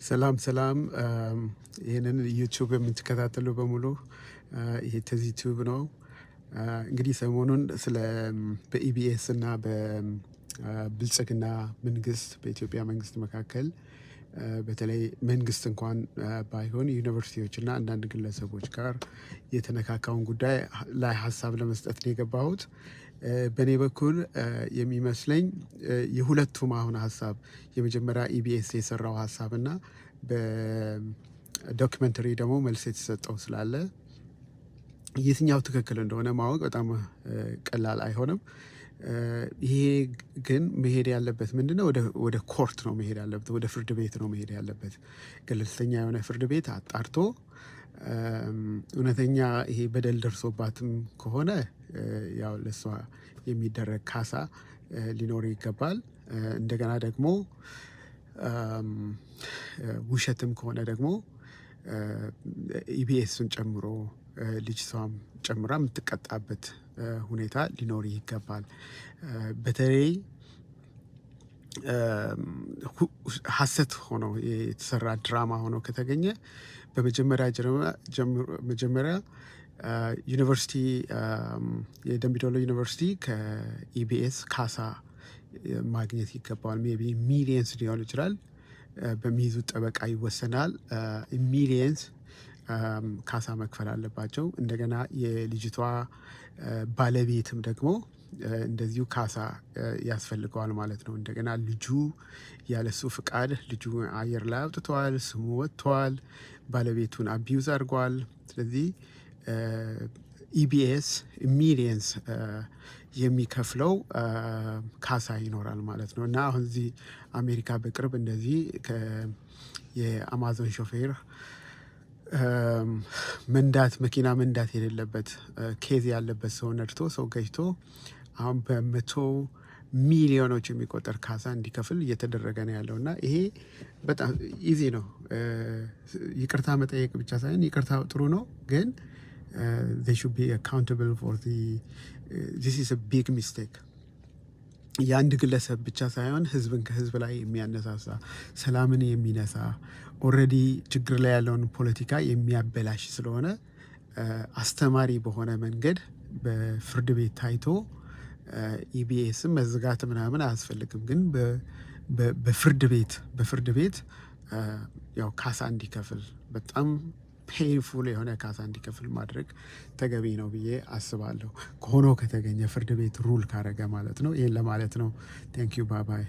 ሰላም ሰላም ይሄንን ዩቲዩብ የምትከታተሉ በሙሉ ይሄ ተዚህ ዩቲዩብ ነው። እንግዲህ ሰሞኑን ስለ በኢቢኤስ እና በብልጽግና መንግስት በኢትዮጵያ መንግስት መካከል በተለይ መንግስት እንኳን ባይሆን ዩኒቨርሲቲዎችና አንዳንድ ግለሰቦች ጋር የተነካካውን ጉዳይ ላይ ሀሳብ ለመስጠት ነው የገባሁት። በእኔ በኩል የሚመስለኝ የሁለቱም አሁን ሀሳብ የመጀመሪያ ኢቢኤስ የሰራው ሀሳብ እና በዶክመንተሪ ደግሞ መልስ የተሰጠው ስላለ የትኛው ትክክል እንደሆነ ማወቅ በጣም ቀላል አይሆንም። ይሄ ግን መሄድ ያለበት ምንድነው? ወደ ኮርት ነው መሄድ ያለበት፣ ወደ ፍርድ ቤት ነው መሄድ ያለበት። ገለልተኛ የሆነ ፍርድ ቤት አጣርቶ እውነተኛ ይሄ በደል ደርሶባትም ከሆነ ያው ለሷ የሚደረግ ካሳ ሊኖር ይገባል። እንደገና ደግሞ ውሸትም ከሆነ ደግሞ ኢቢኤስን ጨምሮ ልጅቷም ጨምራ የምትቀጣበት ሁኔታ ሊኖር ይገባል። በተለይ ሀሰት ሆኖ የተሰራ ድራማ ሆኖ ከተገኘ በመጀመሪያ ዩኒቨርሲቲ የደምቢዶሎ ዩኒቨርሲቲ ከኢቢኤስ ካሳ ማግኘት ይገባዋል። ሜይ ቢ ሚሊየንስ ሊሆን ይችላል። በሚይዙት ጠበቃ ይወሰናል። ሚሊየንስ ካሳ መክፈል አለባቸው። እንደገና የልጅቷ ባለቤትም ደግሞ እንደዚሁ ካሳ ያስፈልገዋል ማለት ነው። እንደገና ልጁ ያለሱ ፍቃድ ልጁ አየር ላይ አውጥተዋል፣ ስሙ ወጥተዋል፣ ባለቤቱን አቢዩዝ አድርጓል። ስለዚህ ኢቢኤስ ሚሊየንስ የሚከፍለው ካሳ ይኖራል ማለት ነው። እና አሁን እዚህ አሜሪካ በቅርብ እንደዚህ የአማዞን ሾፌር መኪና መንዳት የሌለበት ኬዝ ያለበት ሰው ነድቶ ሰው ገጭቶ አሁን በመቶ ሚሊዮኖች የሚቆጠር ካሳ እንዲከፍል እየተደረገ ነው ያለው። እና ይሄ በጣም ኢዚ ነው። ይቅርታ መጠየቅ ብቻ ሳይሆን ይቅርታ ጥሩ ነው፣ ግን they should be accountable for this is a big mistake። የአንድ ግለሰብ ብቻ ሳይሆን ህዝብን ከህዝብ ላይ የሚያነሳሳ ሰላምን የሚነሳ ኦልሬዲ ችግር ላይ ያለውን ፖለቲካ የሚያበላሽ ስለሆነ አስተማሪ በሆነ መንገድ በፍርድ ቤት ታይቶ ኢቢኤስም መዝጋት ምናምን አያስፈልግም። ግን በፍርድ ቤት ያው ካሳ እንዲከፍል በጣም ፔንፉል የሆነ ካሳ እንዲከፍል ማድረግ ተገቢ ነው ብዬ አስባለሁ። ሆኖ ከተገኘ ፍርድ ቤት ሩል ካረገ ማለት ነው። ይሄን ለማለት ነው። ቴንክ ዩ ባይ ባይ።